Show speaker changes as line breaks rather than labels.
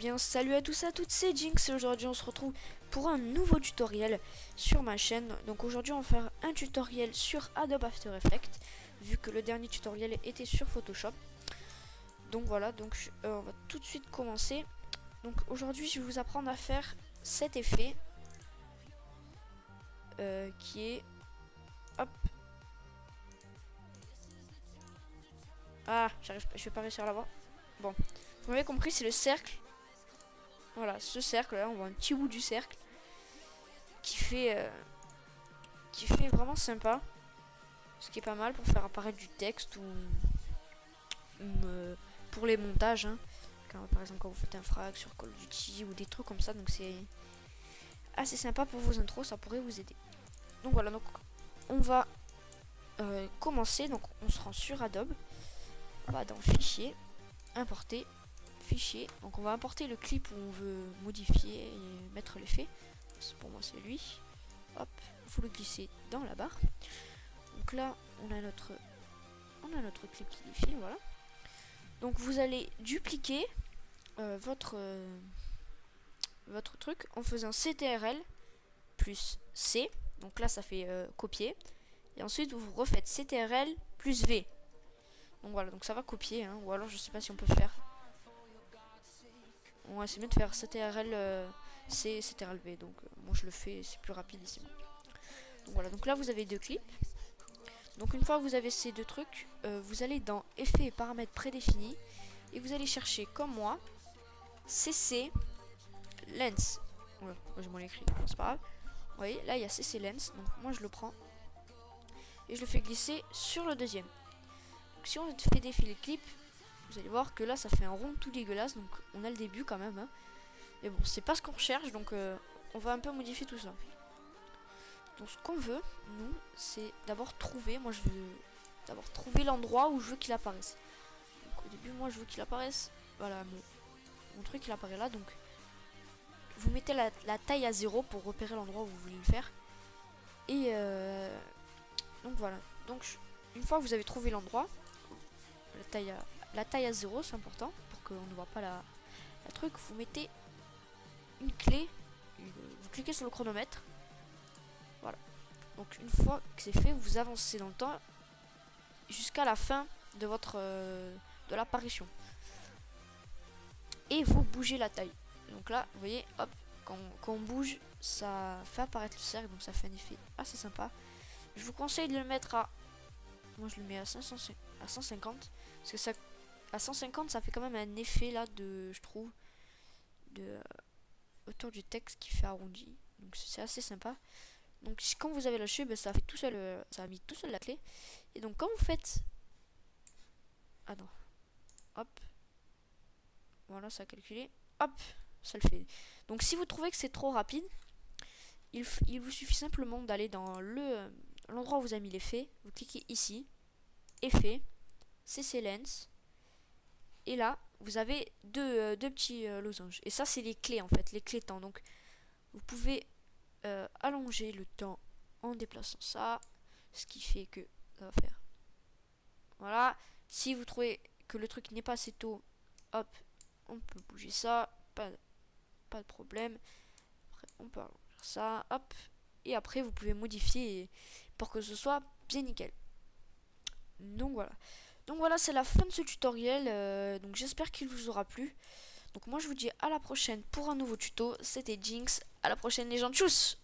bien, salut à tous et à toutes, c'est Jinx et aujourd'hui on se retrouve pour un nouveau tutoriel sur ma chaîne. Donc aujourd'hui on va faire un tutoriel sur Adobe After Effects, vu que le dernier tutoriel était sur Photoshop. Donc voilà, donc on va tout de suite commencer. Donc aujourd'hui je vais vous apprendre à faire cet effet qui est... Hop. Ah, je vais pas réussir à l'avoir. Bon, vous m'avez compris, c'est le cercle. Voilà, ce cercle là, on voit un petit bout du cercle qui fait vraiment sympa, ce qui est pas mal pour faire apparaître du texte ou pour les montages, hein. Par exemple quand vous faites un frag sur Call of Duty ou des trucs comme ça, donc c'est assez sympa pour vos intros, ça pourrait vous aider. Donc voilà, donc on va commencer. Donc on se rend sur Adobe, on va dans Fichier, Importer, Fichier. Donc on va importer le clip où on veut modifier et mettre l'effet. Pour moi c'est lui. Hop, il faut le glisser dans la barre. Donc là on a notre clip qui défile, voilà. Donc vous allez dupliquer votre truc en faisant CTRL plus C. Donc là ça fait copier. Et ensuite vous refaites CTRL plus V. Donc voilà, donc ça va copier, hein. Ou alors je sais pas si on peut faire. Ouais, c'est mieux de faire CTRL C, CTRL V. Donc moi je le fais, c'est plus rapide ici. Donc voilà, donc là vous avez deux clips. Donc une fois que vous avez ces deux trucs, vous allez dans Effets et paramètres prédéfinis. Et vous allez chercher, comme moi, CC Lens. Ouais, j'ai mal écrit, c'est pas grave. Vous voyez, là il y a CC Lens. Donc moi je le prends. Et je le fais glisser sur le deuxième. Donc si on fait défiler le clip, vous allez voir que là ça fait un rond tout dégueulasse. Donc on a le début quand même, hein. Mais bon, c'est pas ce qu'on recherche, donc on va un peu modifier tout ça. Donc ce qu'on veut, nous, c'est d'abord trouver. Moi je veux d'abord trouver l'endroit où je veux qu'il apparaisse. Donc au début, moi je veux qu'il apparaisse. Voilà, mon truc il apparaît là. Donc vous mettez la taille à 0 pour repérer l'endroit où vous voulez le faire. Et donc voilà. Donc une fois que vous avez trouvé l'endroit, la taille à 0, c'est important pour qu'on ne voit pas la truc. Vous mettez une clé, vous cliquez sur le chronomètre. Voilà. Donc une fois que c'est fait, vous avancez dans le temps jusqu'à la fin de votre de l'apparition. Et vous bougez la taille. Donc là, vous voyez, hop, quand on bouge, ça fait apparaître le cercle, donc ça fait un effet assez sympa. Je vous conseille de le mettre à... Moi je le mets à 150. Parce que ça, à 150, ça fait quand même un effet là de, je trouve, de autour du texte qui fait arrondi. Donc c'est assez sympa. Donc quand vous avez lâché, ben, ça fait tout seul, ça a mis tout seul la clé. Et donc quand vous faites... Ah non. Hop. Voilà, ça a calculé. Hop, ça le fait. Donc si vous trouvez que c'est trop rapide, il vous suffit simplement d'aller dans l'endroit où vous avez mis l'effet. Vous cliquez ici, Effet, CC Lens. Et là, vous avez deux petits losanges. Et ça, c'est les clés en fait, les clés temps. Donc vous pouvez allonger le temps en déplaçant ça, ce qui fait que ça va faire. Voilà. Si vous trouvez que le truc n'est pas assez tôt, hop, on peut bouger ça, pas de problème. Après, on peut allonger ça, hop. Et après, vous pouvez modifier pour que ce soit bien nickel. Donc voilà. Donc voilà, c'est la fin de ce tutoriel. Donc j'espère qu'il vous aura plu. Donc moi, je vous dis à la prochaine pour un nouveau tuto. C'était Jinx. À la prochaine les gens. Tchuss!